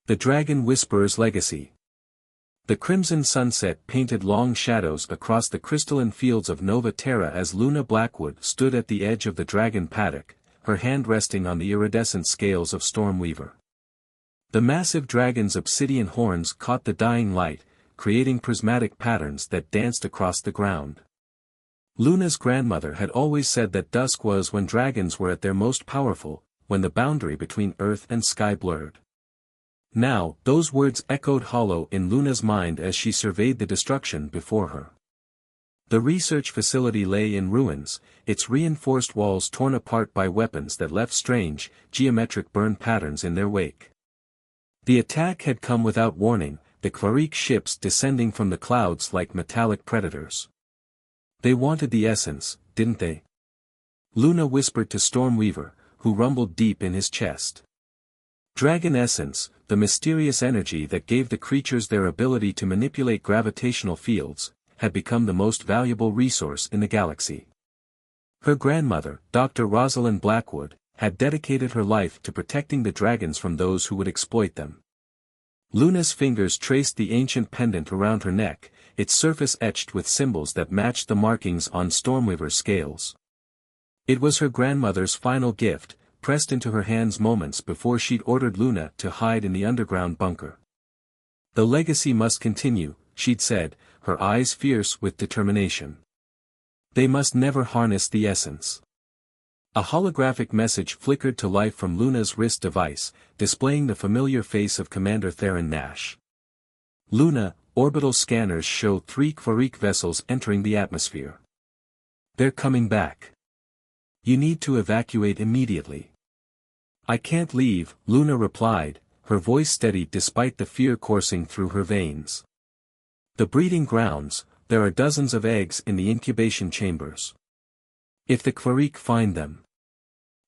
The Dragon Whisperer's Legacy. The crimson sunset painted long shadows across the crystalline fields of Nova Terra as Luna Blackwood stood at the edge of the dragon paddock, her hand resting on the iridescent scales of Stormweaver. The massive dragon's obsidian horns caught the dying light, creating prismatic patterns that danced across the ground. Luna's grandmother had always said that dusk was when dragons were at their most powerful, when the boundary between earth and sky blurred. Now, those words echoed hollow in Luna's mind as she surveyed the destruction before her. The research facility lay in ruins, its reinforced walls torn apart by weapons that left strange, geometric burn patterns in their wake. The attack had come without warning, the Quarik ships descending from the clouds like metallic predators. They wanted the essence, didn't they? Luna whispered to Stormweaver, who rumbled deep in his chest. Dragon essence, the mysterious energy that gave the creatures their ability to manipulate gravitational fields, had become the most valuable resource in the galaxy. Her grandmother, Dr. Rosalind Blackwood, had dedicated her life to protecting the dragons from those who would exploit them. Luna's fingers traced the ancient pendant around her neck, its surface etched with symbols that matched the markings on Stormweaver's scales. It was her grandmother's final gift, pressed into her hands moments before she'd ordered Luna to hide in the underground bunker. The legacy must continue, she'd said, her eyes fierce with determination. They must never harness the essence. A holographic message flickered to life from Luna's wrist device, displaying the familiar face of Commander Theron Nash. Luna, orbital scanners show 3 Quarik vessels entering the atmosphere. They're coming back. You need to evacuate immediately. I can't leave, Luna replied, her voice steady despite the fear coursing through her veins. The breeding grounds, there are dozens of eggs in the incubation chambers. If the Quarik find them.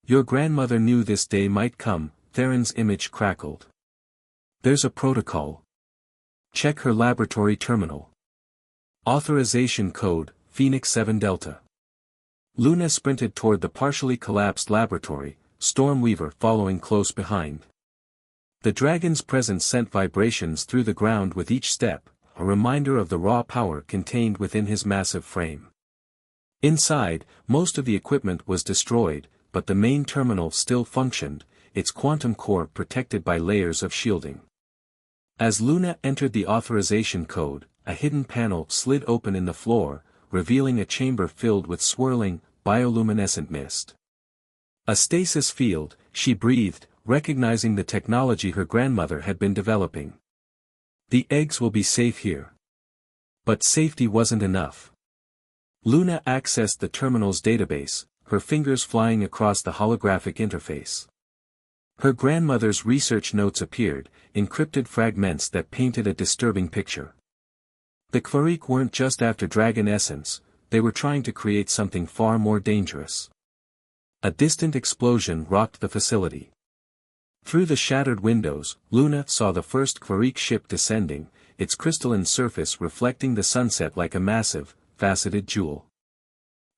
Your grandmother knew this day might come, Theron's image crackled. There's a protocol. Check her laboratory terminal. Authorization code, Phoenix 7 Delta. Luna sprinted toward the partially collapsed laboratory, Stormweaver following close behind. The dragon's presence sent vibrations through the ground with each step, a reminder of the raw power contained within his massive frame. Inside, most of the equipment was destroyed, but the main terminal still functioned, its quantum core protected by layers of shielding. As Luna entered the authorization code, a hidden panel slid open in the floor, revealing a chamber filled with swirling, bioluminescent mist. A stasis field, she breathed, recognizing the technology her grandmother had been developing. The eggs will be safe here. But safety wasn't enough. Luna accessed the terminal's database, her fingers flying across the holographic interface. Her grandmother's research notes appeared, encrypted fragments that painted a disturbing picture. The Quarik weren't just after dragon essence, they were trying to create something far more dangerous. A distant explosion rocked the facility. Through the shattered windows, Luna saw the first Quarik ship descending, its crystalline surface reflecting the sunset like a massive, faceted jewel.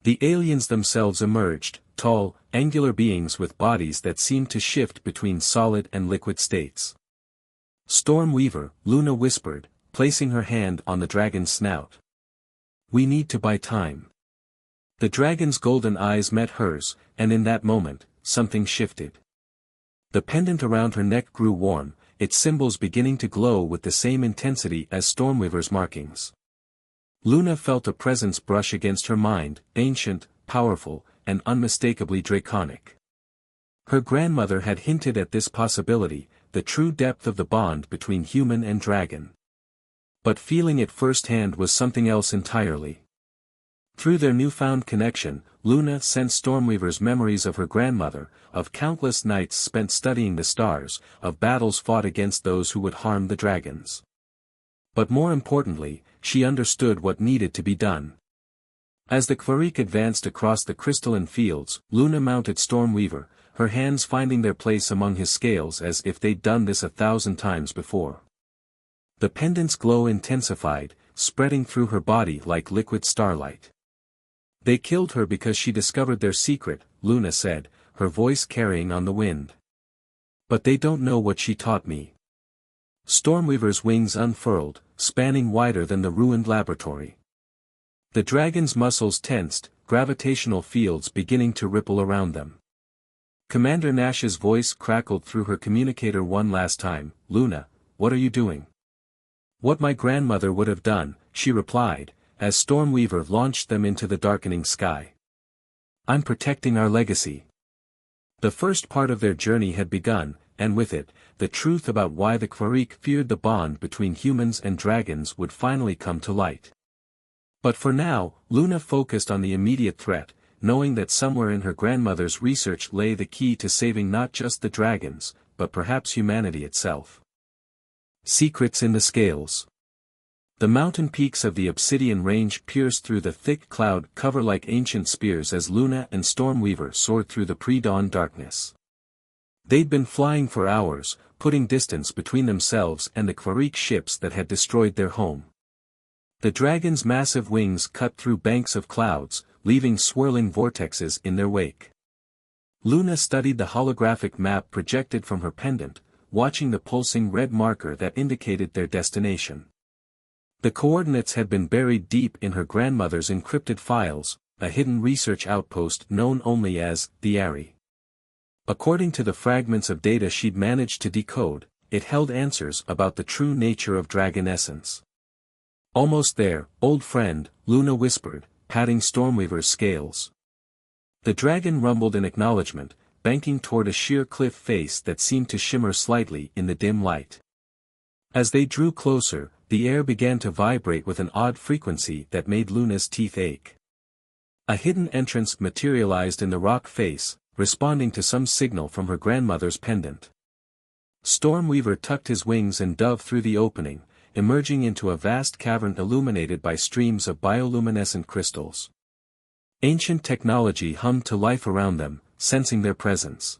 The aliens themselves emerged, tall, angular beings with bodies that seemed to shift between solid and liquid states. Stormweaver, Luna whispered, placing her hand on the dragon's snout. We need to buy time. The dragon's golden eyes met hers, and in that moment, something shifted. The pendant around her neck grew warm, its symbols beginning to glow with the same intensity as Stormweaver's markings. Luna felt a presence brush against her mind, ancient, powerful, and unmistakably draconic. Her grandmother had hinted at this possibility, the true depth of the bond between human and dragon. But feeling it firsthand was something else entirely. Through their newfound connection, Luna sensed Stormweaver's memories of her grandmother, of countless nights spent studying the stars, of battles fought against those who would harm the dragons. But more importantly, she understood what needed to be done. As the Quarik advanced across the crystalline fields, Luna mounted Stormweaver, her hands finding their place among his scales as if they'd done this 1,000 times before. The pendant's glow intensified, spreading through her body like liquid starlight. They killed her because she discovered their secret, Luna said, her voice carrying on the wind. But they don't know what she taught me. Stormweaver's wings unfurled, spanning wider than the ruined laboratory. The dragon's muscles tensed, gravitational fields beginning to ripple around them. Commander Nash's voice crackled through her communicator one last time. "Luna, what are you doing?" "What my grandmother would have done," she replied, as Stormweaver launched them into the darkening sky. "I'm protecting our legacy." The first part of their journey had begun, and with it, the truth about why the Quarik feared the bond between humans and dragons would finally come to light. But for now, Luna focused on the immediate threat, knowing that somewhere in her grandmother's research lay the key to saving not just the dragons, but perhaps humanity itself. Secrets in the scales. The mountain peaks of the Obsidian Range pierced through the thick cloud cover like ancient spears as Luna and Stormweaver soared through the pre-dawn darkness. They'd been flying for hours, putting distance between themselves and the Quarik ships that had destroyed their home. The dragon's massive wings cut through banks of clouds, leaving swirling vortexes in their wake. Luna studied the holographic map projected from her pendant, watching the pulsing red marker that indicated their destination. The coordinates had been buried deep in her grandmother's encrypted files, a hidden research outpost known only as the Ari. According to the fragments of data she'd managed to decode, it held answers about the true nature of dragon essence. "Almost there, old friend," Luna whispered, patting Stormweaver's scales. The dragon rumbled in acknowledgement, banking toward a sheer cliff face that seemed to shimmer slightly in the dim light. As they drew closer, the air began to vibrate with an odd frequency that made Luna's teeth ache. A hidden entrance materialized in the rock face, responding to some signal from her grandmother's pendant. Stormweaver tucked his wings and dove through the opening, emerging into a vast cavern illuminated by streams of bioluminescent crystals. Ancient technology hummed to life around them, sensing their presence.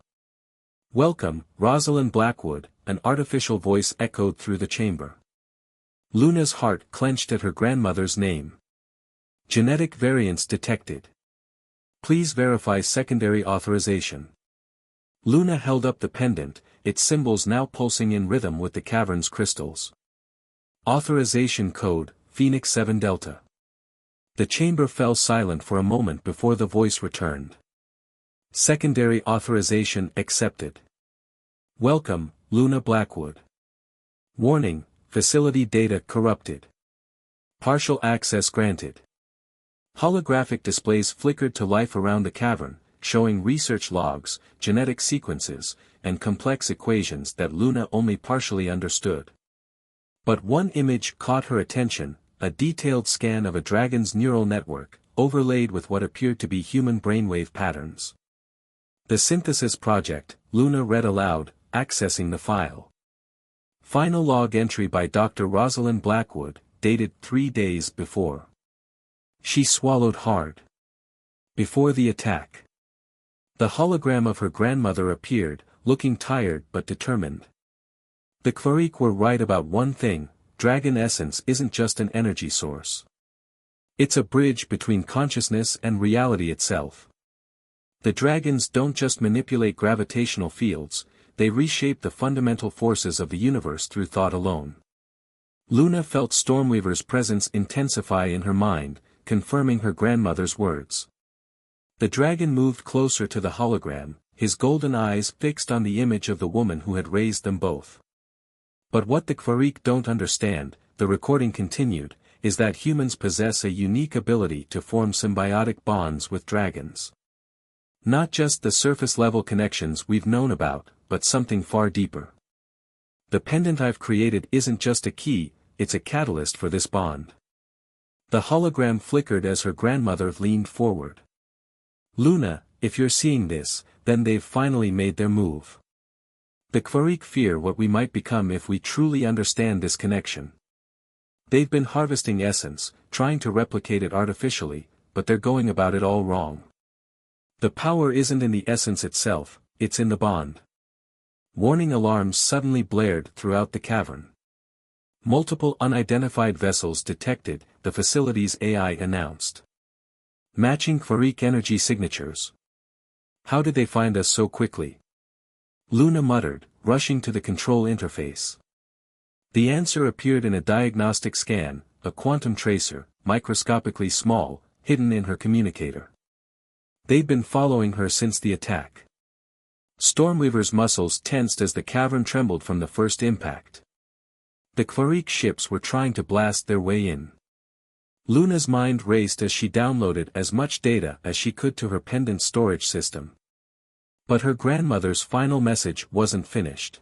"Welcome, Rosalind Blackwood," an artificial voice echoed through the chamber. Luna's heart clenched at her grandmother's name. "Genetic variants detected. Please verify secondary authorization." Luna held up the pendant, its symbols now pulsing in rhythm with the cavern's crystals. "Authorization code, Phoenix 7 Delta." The chamber fell silent for a moment before the voice returned. "Secondary authorization accepted. Welcome, Luna Blackwood. Warning, facility data corrupted. Partial access granted." Holographic displays flickered to life around the cavern, showing research logs, genetic sequences, and complex equations that Luna only partially understood. But one image caught her attention, a detailed scan of a dragon's neural network, overlaid with what appeared to be human brainwave patterns. "The Synthesis Project," Luna read aloud, accessing the file. Final log entry by Dr. Rosalind Blackwood, dated 3 days before. She swallowed hard. Before the attack. The hologram of her grandmother appeared, looking tired but determined. The Quarik were right about one thing: dragon essence isn't just an energy source. It's a bridge between consciousness and reality itself. The dragons don't just manipulate gravitational fields, they reshape the fundamental forces of the universe through thought alone. Luna felt Stormweaver's presence intensify in her mind, confirming her grandmother's words. The dragon moved closer to the hologram, his golden eyes fixed on the image of the woman who had raised them both. "But what the Quarik don't understand," the recording continued, "is that humans possess a unique ability to form symbiotic bonds with dragons. Not just the surface-level connections we've known about, but something far deeper. The pendant I've created isn't just a key, it's a catalyst for this bond." The hologram flickered as her grandmother leaned forward. "Luna, if you're seeing this, then they've finally made their move. The Quarik fear what we might become if we truly understand this connection. They've been harvesting essence, trying to replicate it artificially, but they're going about it all wrong. The power isn't in the essence itself, it's in the bond." Warning alarms suddenly blared throughout the cavern. "Multiple unidentified vessels detected," the facility's AI announced. "Matching Quarik energy signatures. How did they find us so quickly?" Luna muttered, rushing to the control interface. The answer appeared in a diagnostic scan, a quantum tracer, microscopically small, hidden in her communicator. They'd been following her since the attack. Stormweaver's muscles tensed as the cavern trembled from the first impact. The Quarik ships were trying to blast their way in. Luna's mind raced as she downloaded as much data as she could to her pendant storage system. But her grandmother's final message wasn't finished.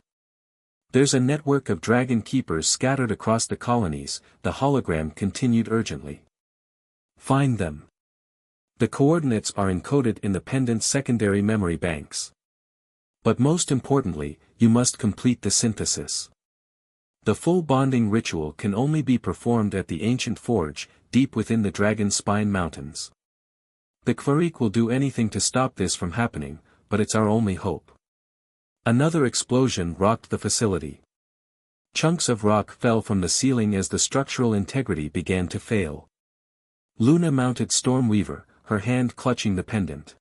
"There's a network of dragon keepers scattered across the colonies," the hologram continued urgently. "Find them. The coordinates are encoded in the pendant's secondary memory banks. But most importantly, you must complete the synthesis. The full bonding ritual can only be performed at the ancient forge, deep within the Dragon's Spine Mountains. The Quarik will do anything to stop this from happening, but it's our only hope." Another explosion rocked the facility. Chunks of rock fell from the ceiling as the structural integrity began to fail. Luna mounted Stormweaver, her hand clutching the pendant.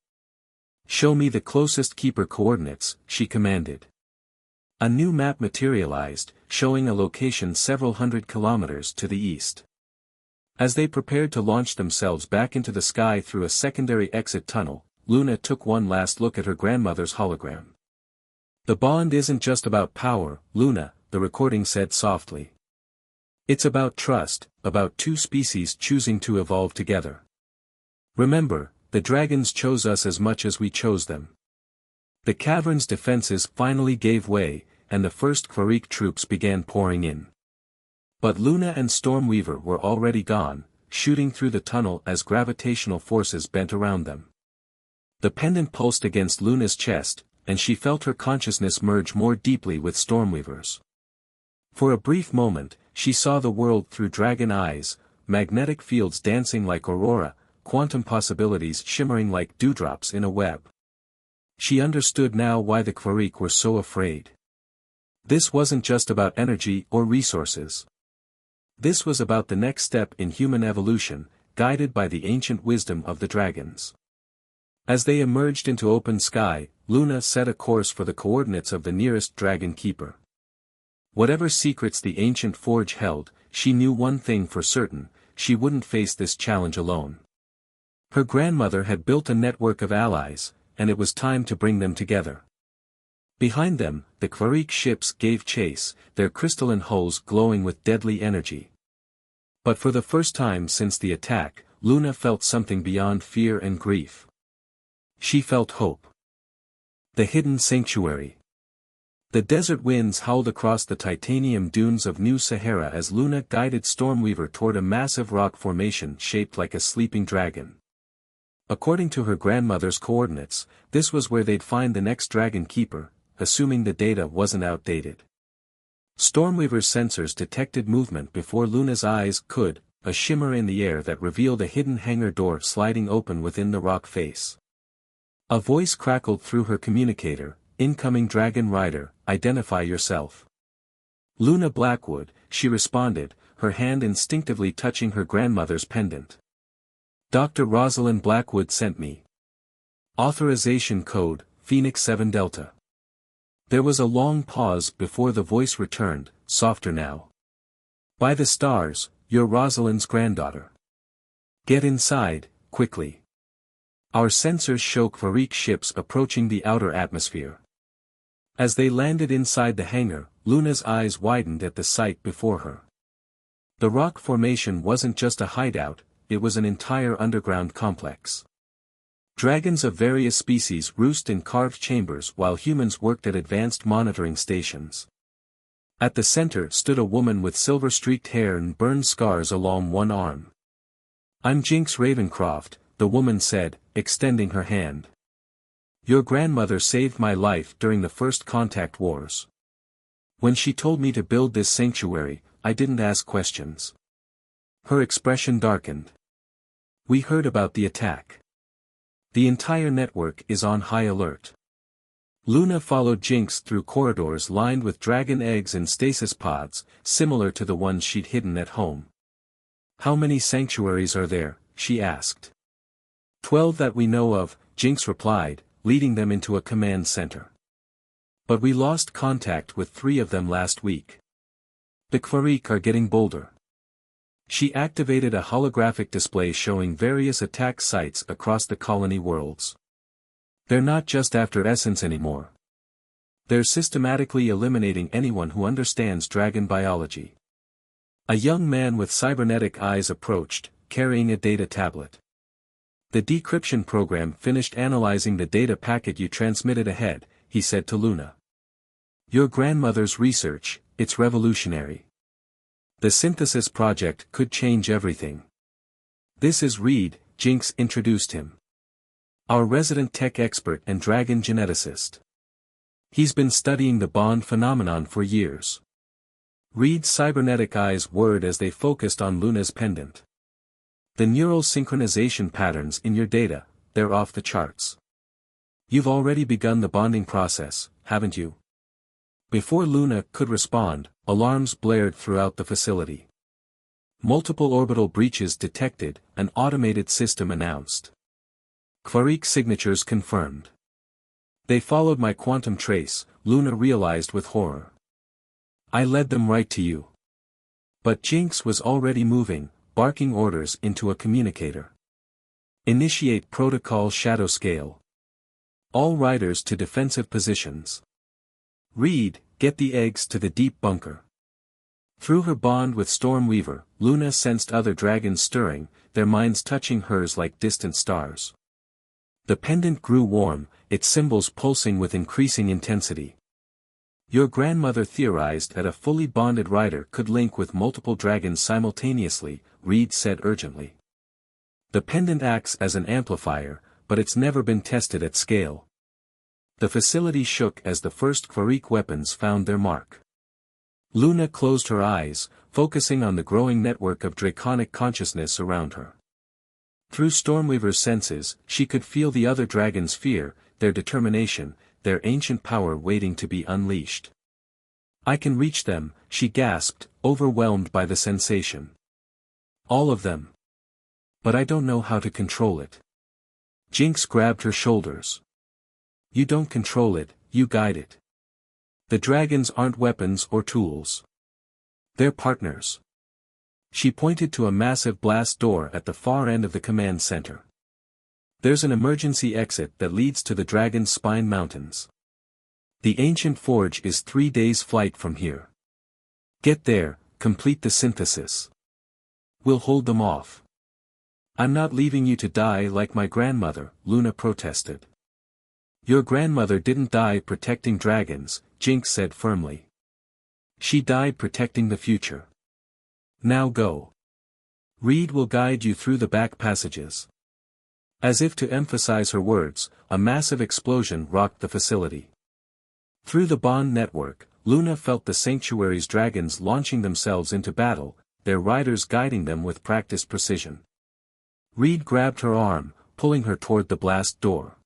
"Show me the closest keeper coordinates," she commanded. A new map materialized, showing a location several hundred kilometers to the east. As they prepared to launch themselves back into the sky through a secondary exit tunnel, Luna took one last look at her grandmother's hologram. "The bond isn't just about power, Luna," the recording said softly. "It's about trust, about two species choosing to evolve together. Remember, the dragons chose us as much as we chose them." The cavern's defenses finally gave way, and the first Quarik troops began pouring in. But Luna and Stormweaver were already gone, shooting through the tunnel as gravitational forces bent around them. The pendant pulsed against Luna's chest, and she felt her consciousness merge more deeply with Stormweaver's. For a brief moment, she saw the world through dragon eyes, magnetic fields dancing like aurora, quantum possibilities shimmering like dewdrops in a web. She understood now why the Quarik were so afraid. This wasn't just about energy or resources. This was about the next step in human evolution, guided by the ancient wisdom of the dragons. As they emerged into open sky, Luna set a course for the coordinates of the nearest dragon keeper. Whatever secrets the ancient forge held, she knew one thing for certain: she wouldn't face this challenge alone. Her grandmother had built a network of allies, and it was time to bring them together. Behind them, the Quarik ships gave chase, their crystalline hulls glowing with deadly energy. But for the first time since the attack, Luna felt something beyond fear and grief. She felt hope. The hidden sanctuary. The desert winds howled across the titanium dunes of New Sahara as Luna guided Stormweaver toward a massive rock formation shaped like a sleeping dragon. According to her grandmother's coordinates, this was where they'd find the next dragon keeper, assuming the data wasn't outdated. Stormweaver's sensors detected movement before Luna's eyes could, a shimmer in the air that revealed a hidden hangar door sliding open within the rock face. A voice crackled through her communicator: "Incoming Dragon Rider, identify yourself." "Luna Blackwood," she responded, her hand instinctively touching her grandmother's pendant. "Dr. Rosalind Blackwood sent me. Authorization code, Phoenix 7 Delta." There was a long pause before the voice returned, softer now. "By the stars, you're Rosalind's granddaughter. Get inside, quickly. Our sensors show Quarik ships approaching the outer atmosphere." As they landed inside the hangar, Luna's eyes widened at the sight before her. The rock formation wasn't just a hideout, it was an entire underground complex. Dragons of various species roost in carved chambers while humans worked at advanced monitoring stations. At the center stood a woman with silver-streaked hair and burned scars along one arm. "I'm Jinx Ravencroft," the woman said, extending her hand. "Your grandmother saved my life during the First Contact Wars. When she told me to build this sanctuary, I didn't ask questions." Her expression darkened. "We heard about the attack. The entire network is on high alert." Luna followed Jinx through corridors lined with dragon eggs and stasis pods, similar to the ones she'd hidden at home. "How many sanctuaries are there?" she asked. 12 that we know of," Jinx replied, leading them into a command center. "But we lost contact with 3 of them last week. The Kvarik are getting bolder. She activated a holographic display showing various attack sites across the colony worlds. They're not just after essence anymore. They're systematically eliminating anyone who understands dragon biology. A young man with cybernetic eyes approached, carrying a data tablet. The decryption program finished analyzing the data packet you transmitted ahead, he said to Luna. Your grandmother's research, it's revolutionary. The synthesis project could change everything. This is Reed, Jinx introduced him. Our resident tech expert and dragon geneticist. He's been studying the bond phenomenon for years. Reed's cybernetic eyes whirred as they focused on Luna's pendant. The neural synchronization patterns in your data, they're off the charts. You've already begun the bonding process, haven't you? Before Luna could respond, alarms blared throughout the facility. Multiple orbital breaches detected, an automated system announced. Kvarik signatures confirmed. They followed my quantum trace, Luna realized with horror. I led them right to you. But Jinx was already moving, barking orders into a communicator. Initiate protocol shadow scale. All riders to defensive positions. Reed, get the eggs to the deep bunker. Through her bond with Stormweaver, Luna sensed other dragons stirring, their minds touching hers like distant stars. The pendant grew warm, its symbols pulsing with increasing intensity. Your grandmother theorized that a fully bonded rider could link with multiple dragons simultaneously, Reed said urgently. The pendant acts as an amplifier, but it's never been tested at scale. The facility shook as the first Kvarik weapons found their mark. Luna closed her eyes, focusing on the growing network of draconic consciousness around her. Through Stormweaver's senses, she could feel the other dragons' fear, their determination, their ancient power waiting to be unleashed. I can reach them, she gasped, overwhelmed by the sensation. All of them. But I don't know how to control it. Jinx grabbed her shoulders. You don't control it, you guide it. The dragons aren't weapons or tools. They're partners. She pointed to a massive blast door at the far end of the command center. There's an emergency exit that leads to the Dragon's Spine Mountains. The ancient forge is 3 days' flight from here. Get there, complete the synthesis. We'll hold them off. I'm not leaving you to die like my grandmother, Luna protested. Your grandmother didn't die protecting dragons, Jinx said firmly. She died protecting the future. Now go. Reed will guide you through the back passages. As if to emphasize her words, a massive explosion rocked the facility. Through the bond network, Luna felt the sanctuary's dragons launching themselves into battle, their riders guiding them with practiced precision. Reed grabbed her arm, pulling her toward the blast door.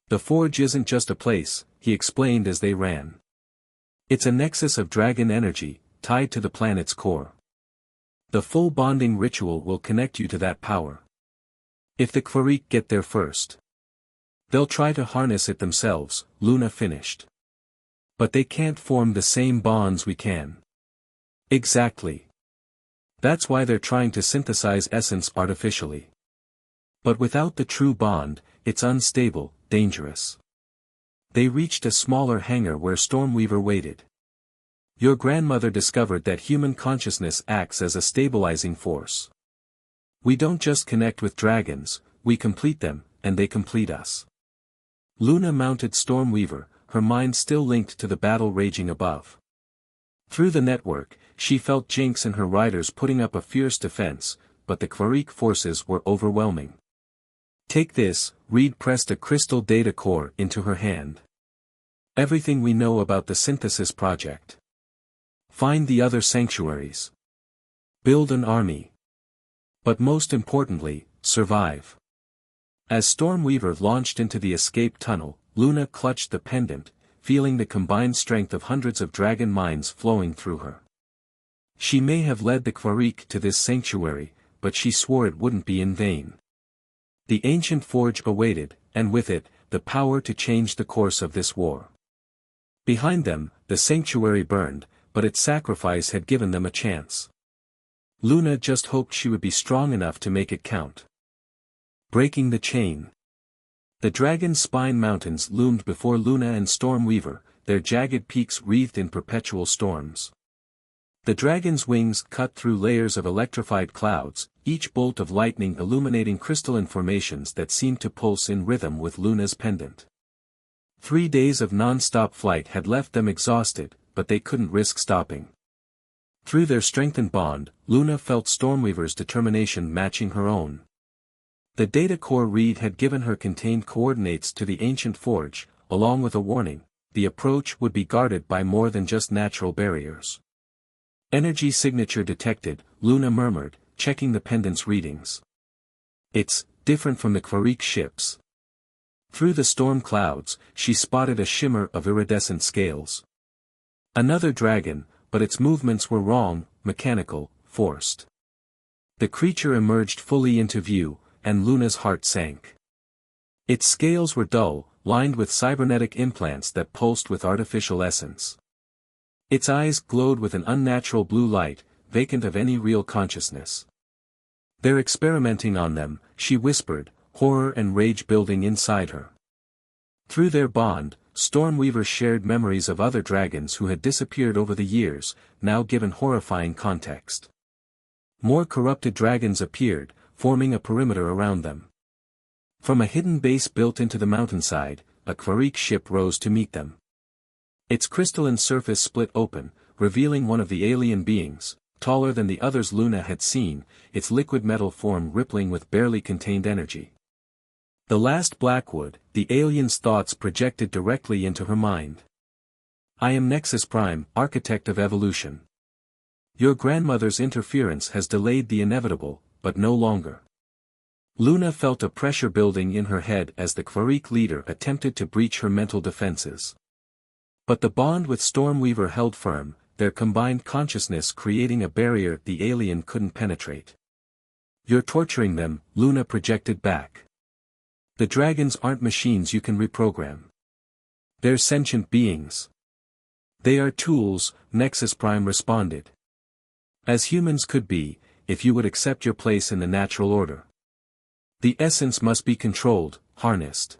The forge isn't just a place, he explained as they ran. It's a nexus of dragon energy, tied to the planet's core. The full bonding ritual will connect you to that power. If the Kvarik get there first, they'll try to harness it themselves, Luna finished. But they can't form the same bonds we can. Exactly. That's why they're trying to synthesize essence artificially. But without the true bond, it's unstable, dangerous. They reached a smaller hangar where Stormweaver waited. Your grandmother discovered that human consciousness acts as a stabilizing force. We don't just connect with dragons, we complete them, and they complete us. Luna mounted Stormweaver, her mind still linked to the battle raging above. Through the network, she felt Jinx and her riders putting up a fierce defense, but the Kvarik forces were overwhelming. Take this, Reed pressed a crystal data core into her hand. Everything we know about the synthesis project. Find the other sanctuaries. Build an army. But most importantly, survive. As Stormweaver launched into the escape tunnel, Luna clutched the pendant, feeling the combined strength of hundreds of dragon minds flowing through her. She may have led the Kvarik to this sanctuary, but she swore it wouldn't be in vain. The ancient forge awaited, and with it, the power to change the course of this war. Behind them, the sanctuary burned, but its sacrifice had given them a chance. Luna just hoped she would be strong enough to make it count. Breaking the chain. The Dragon's Spine Mountains loomed before Luna and Stormweaver, their jagged peaks wreathed in perpetual storms. The dragon's wings cut through layers of electrified clouds, each bolt of lightning illuminating crystalline formations that seemed to pulse in rhythm with Luna's pendant. 3 days of non-stop flight had left them exhausted, but they couldn't risk stopping. Through their strengthened bond, Luna felt Stormweaver's determination matching her own. The data core read had given her contained coordinates to the ancient forge, along with a warning: the approach would be guarded by more than just natural barriers. Energy signature detected, Luna murmured, checking the pendant's readings. It's different from the Quarik ships. Through the storm clouds, she spotted a shimmer of iridescent scales. Another dragon, but its movements were wrong, mechanical, forced. The creature emerged fully into view, and Luna's heart sank. Its scales were dull, lined with cybernetic implants that pulsed with artificial essence. Its eyes glowed with an unnatural blue light, vacant of any real consciousness. "They're experimenting on them," she whispered, horror and rage building inside her. Through their bond, Stormweaver shared memories of other dragons who had disappeared over the years, now given horrifying context. More corrupted dragons appeared, forming a perimeter around them. From a hidden base built into the mountainside, a Quarik ship rose to meet them. Its crystalline surface split open, revealing one of the alien beings, taller than the others Luna had seen, its liquid metal form rippling with barely contained energy. The last Blackwood, the alien's thoughts projected directly into her mind. "I am Nexus Prime, architect of evolution. Your grandmother's interference has delayed the inevitable, but no longer." Luna felt a pressure building in her head as the Quarik leader attempted to breach her mental defenses. But the bond with Stormweaver held firm, their combined consciousness creating a barrier the alien couldn't penetrate. "You're torturing them," Luna projected back. "The dragons aren't machines you can reprogram. They're sentient beings." "They are tools," Nexus Prime responded. "As humans could be, if you would accept your place in the natural order. The essence must be controlled, harnessed.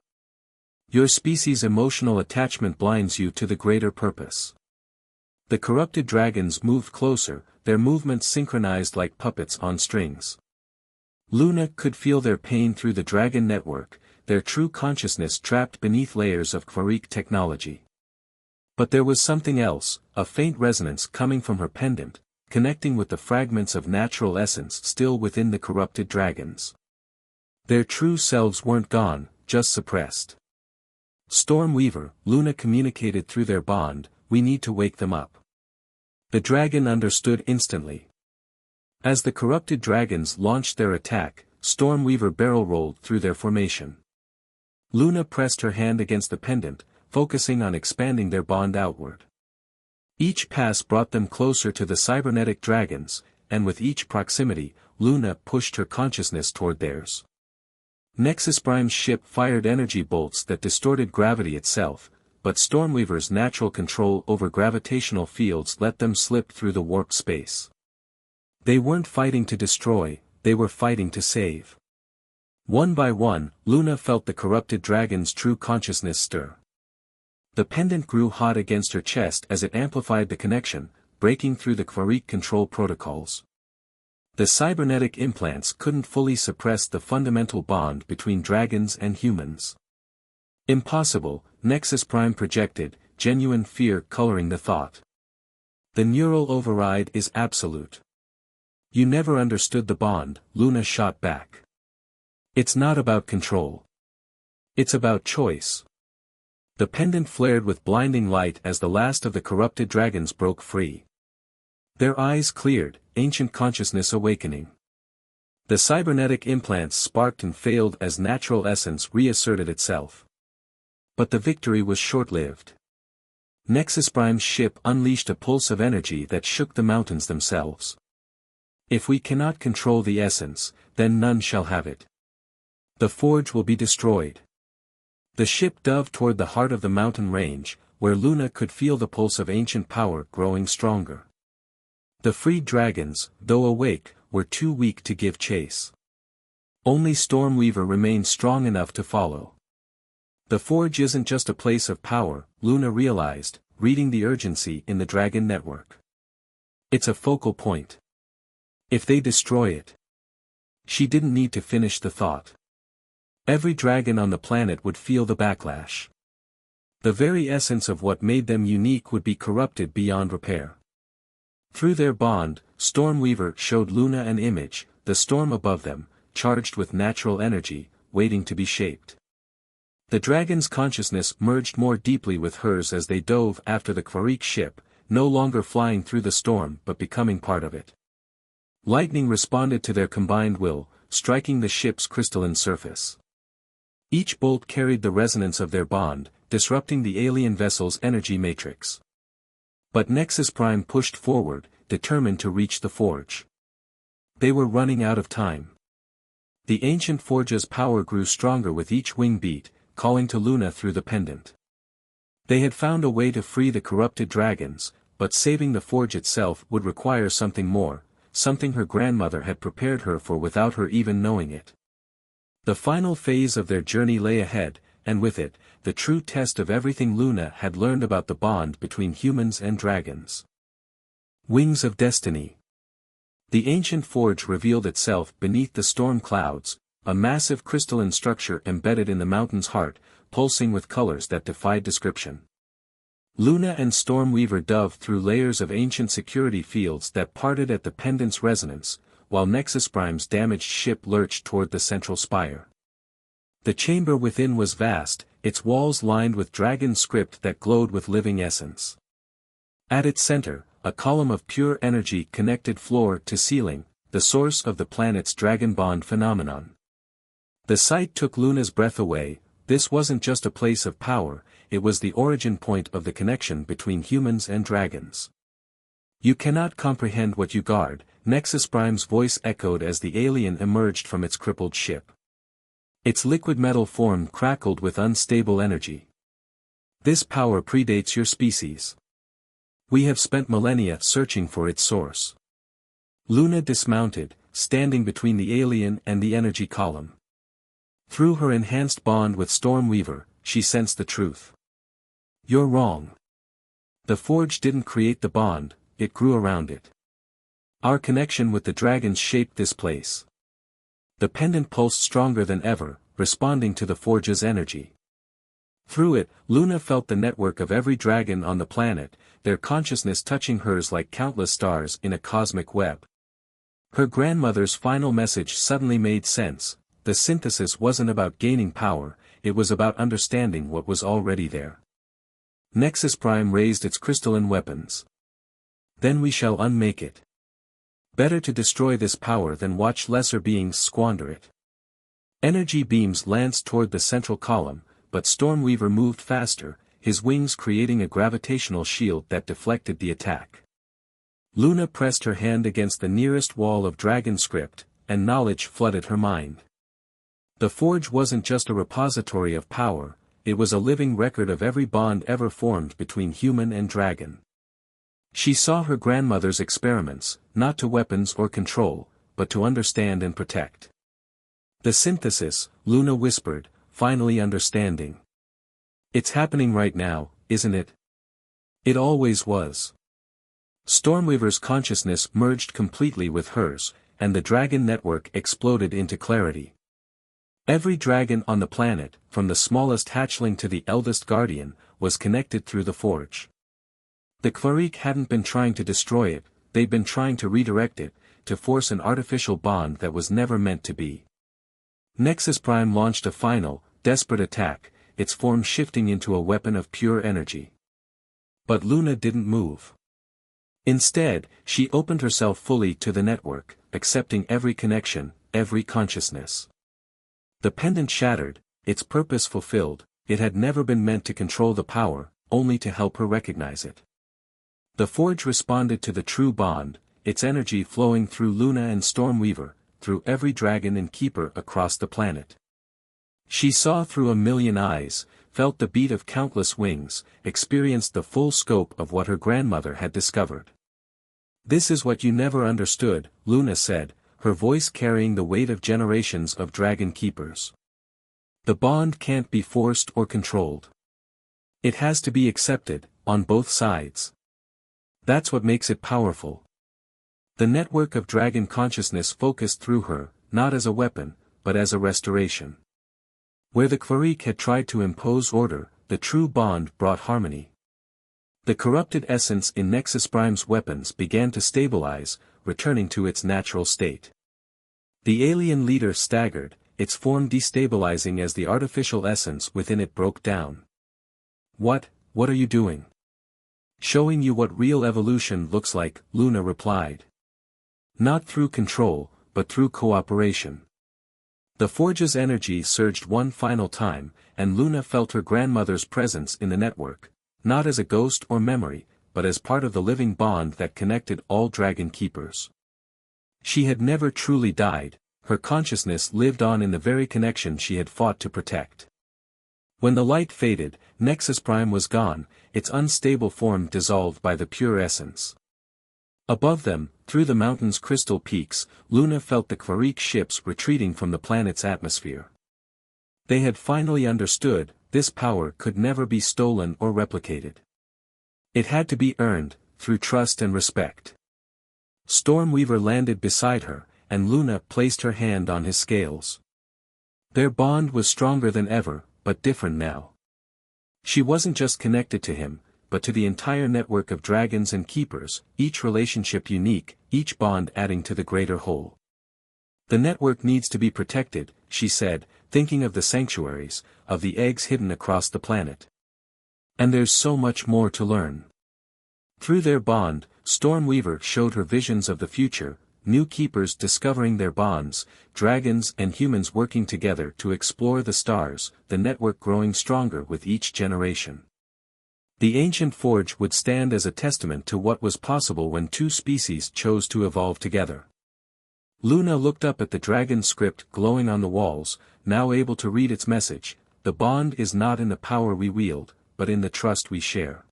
Your species' emotional attachment blinds you to the greater purpose." The corrupted dragons moved closer, their movements synchronized like puppets on strings. Luna could feel their pain through the dragon network, their true consciousness trapped beneath layers of Quarik technology. But there was something else, a faint resonance coming from her pendant, connecting with the fragments of natural essence still within the corrupted dragons. Their true selves weren't gone, just suppressed. "Stormweaver," Luna communicated through their bond, "we need to wake them up." The dragon understood instantly. As the corrupted dragons launched their attack, Stormweaver barrel-rolled through their formation. Luna pressed her hand against the pendant, focusing on expanding their bond outward. Each pass brought them closer to the cybernetic dragons, and with each proximity, Luna pushed her consciousness toward theirs. Nexus Prime's ship fired energy bolts that distorted gravity itself, but Stormweaver's natural control over gravitational fields let them slip through the warped space. They weren't fighting to destroy, they were fighting to save. One by one, Luna felt the corrupted dragon's true consciousness stir. The pendant grew hot against her chest as it amplified the connection, breaking through the Quarik control protocols. The cybernetic implants couldn't fully suppress the fundamental bond between dragons and humans. "Impossible," Nexus Prime projected, genuine fear coloring the thought. "The neural override is absolute." "You never understood the bond," Luna shot back. "It's not about control. It's about choice." The pendant flared with blinding light as the last of the corrupted dragons broke free. Their eyes cleared, ancient consciousness awakening. The cybernetic implants sparked and failed as natural essence reasserted itself. But the victory was short-lived. Nexus Prime's ship unleashed a pulse of energy that shook the mountains themselves. "If we cannot control the essence, then none shall have it. The forge will be destroyed." The ship dove toward the heart of the mountain range, where Luna could feel the pulse of ancient power growing stronger. The freed dragons, though awake, were too weak to give chase. Only Stormweaver remained strong enough to follow. The forge isn't just a place of power, Luna realized, reading the urgency in the dragon network. It's a focal point. If they destroy it. She didn't need to finish the thought. Every dragon on the planet would feel the backlash. The very essence of what made them unique would be corrupted beyond repair. Through their bond, Stormweaver showed Luna an image, the storm above them, charged with natural energy, waiting to be shaped. The dragon's consciousness merged more deeply with hers as they dove after the Quarik ship, no longer flying through the storm but becoming part of it. Lightning responded to their combined will, striking the ship's crystalline surface. Each bolt carried the resonance of their bond, disrupting the alien vessel's energy matrix. But Nexus Prime pushed forward, determined to reach the forge. They were running out of time. The ancient forge's power grew stronger with each wing beat, calling to Luna through the pendant. They had found a way to free the corrupted dragons, but saving the forge itself would require something more, something her grandmother had prepared her for without her even knowing it. The final phase of their journey lay ahead, and with it, the true test of everything Luna had learned about the bond between humans and dragons. Wings of Destiny. The ancient forge revealed itself beneath the storm clouds, a massive crystalline structure embedded in the mountain's heart, pulsing with colors that defied description. Luna and Stormweaver dove through layers of ancient security fields that parted at the pendant's resonance, while Nexus Prime's damaged ship lurched toward the central spire. The chamber within was vast, its walls lined with dragon script that glowed with living essence. At its center, a column of pure energy connected floor to ceiling, the source of the planet's dragon bond phenomenon. The sight took Luna's breath away. This wasn't just a place of power, it was the origin point of the connection between humans and dragons. You cannot comprehend what you guard, Nexus Prime's voice echoed as the alien emerged from its crippled ship. Its liquid metal form crackled with unstable energy. This power predates your species. We have spent millennia searching for its source. Luna dismounted, standing between the alien and the energy column. Through her enhanced bond with Stormweaver, she sensed the truth. You're wrong. The forge didn't create the bond, it grew around it. Our connection with the dragons shaped this place. The pendant pulsed stronger than ever, responding to the forge's energy. Through it, Luna felt the network of every dragon on the planet, their consciousness touching hers like countless stars in a cosmic web. Her grandmother's final message suddenly made sense. The synthesis wasn't about gaining power, it was about understanding what was already there. Nexus Prime raised its crystalline weapons. Then we shall unmake it. Better to destroy this power than watch lesser beings squander it. Energy beams lanced toward the central column, but Stormweaver moved faster, his wings creating a gravitational shield that deflected the attack. Luna pressed her hand against the nearest wall of dragon script, and knowledge flooded her mind. The forge wasn't just a repository of power, it was a living record of every bond ever formed between human and dragon. She saw her grandmother's experiments, not to weapons or control, but to understand and protect. The synthesis, Luna whispered, finally understanding. It's happening right now, isn't it? It always was. Stormweaver's consciousness merged completely with hers, and the dragon network exploded into clarity. Every dragon on the planet, from the smallest hatchling to the eldest guardian, was connected through the forge. The Quarik hadn't been trying to destroy it, they'd been trying to redirect it, to force an artificial bond that was never meant to be. Nexus Prime launched a final, desperate attack, its form shifting into a weapon of pure energy. But Luna didn't move. Instead, she opened herself fully to the network, accepting every connection, every consciousness. The pendant shattered, its purpose fulfilled, it had never been meant to control the power, only to help her recognize it. The forge responded to the true bond, its energy flowing through Luna and Stormweaver, through every dragon and keeper across the planet. She saw through a million eyes, felt the beat of countless wings, experienced the full scope of what her grandmother had discovered. "This is what you never understood," Luna said, her voice carrying the weight of generations of dragon keepers. "The bond can't be forced or controlled. It has to be accepted, on both sides. That's what makes it powerful." The network of dragon consciousness focused through her, not as a weapon, but as a restoration. Where the Kvarik had tried to impose order, the true bond brought harmony. The corrupted essence in Nexus Prime's weapons began to stabilize, returning to its natural state. The alien leader staggered, its form destabilizing as the artificial essence within it broke down. What are you doing?" "Showing you what real evolution looks like," Luna replied. "Not through control, but through cooperation." The forge's energy surged one final time, and Luna felt her grandmother's presence in the network, not as a ghost or memory, but as part of the living bond that connected all dragon keepers. She had never truly died, her consciousness lived on in the very connection she had fought to protect. When the light faded, Nexus Prime was gone, its unstable form dissolved by the pure essence. Above them, through the mountain's crystal peaks, Luna felt the Kvarik ships retreating from the planet's atmosphere. They had finally understood, this power could never be stolen or replicated. It had to be earned, through trust and respect. Stormweaver landed beside her, and Luna placed her hand on his scales. Their bond was stronger than ever, but different now. She wasn't just connected to him, but to the entire network of dragons and keepers, each relationship unique, each bond adding to the greater whole. "The network needs to be protected," she said, thinking of the sanctuaries, of the eggs hidden across the planet. "And there's so much more to learn." Through their bond, Stormweaver showed her visions of the future, new keepers discovering their bonds, dragons and humans working together to explore the stars, the network growing stronger with each generation. The ancient forge would stand as a testament to what was possible when two species chose to evolve together. Luna looked up at the dragon script glowing on the walls, now able to read its message: "The bond is not in the power we wield, but in the trust we share.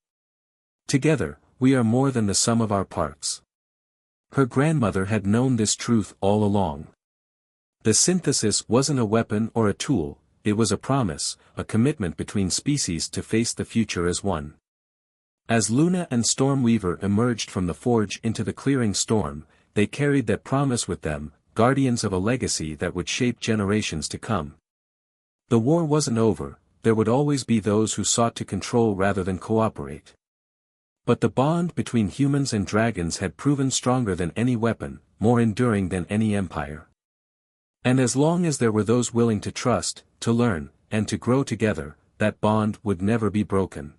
Together, we are more than the sum of our parts." Her grandmother had known this truth all along. The synthesis wasn't a weapon or a tool, it was a promise, a commitment between species to face the future as one. As Luna and Stormweaver emerged from the forge into the clearing storm, they carried that promise with them, guardians of a legacy that would shape generations to come. The war wasn't over, there would always be those who sought to control rather than cooperate. But the bond between humans and dragons had proven stronger than any weapon, more enduring than any empire. And as long as there were those willing to trust, to learn, and to grow together, that bond would never be broken.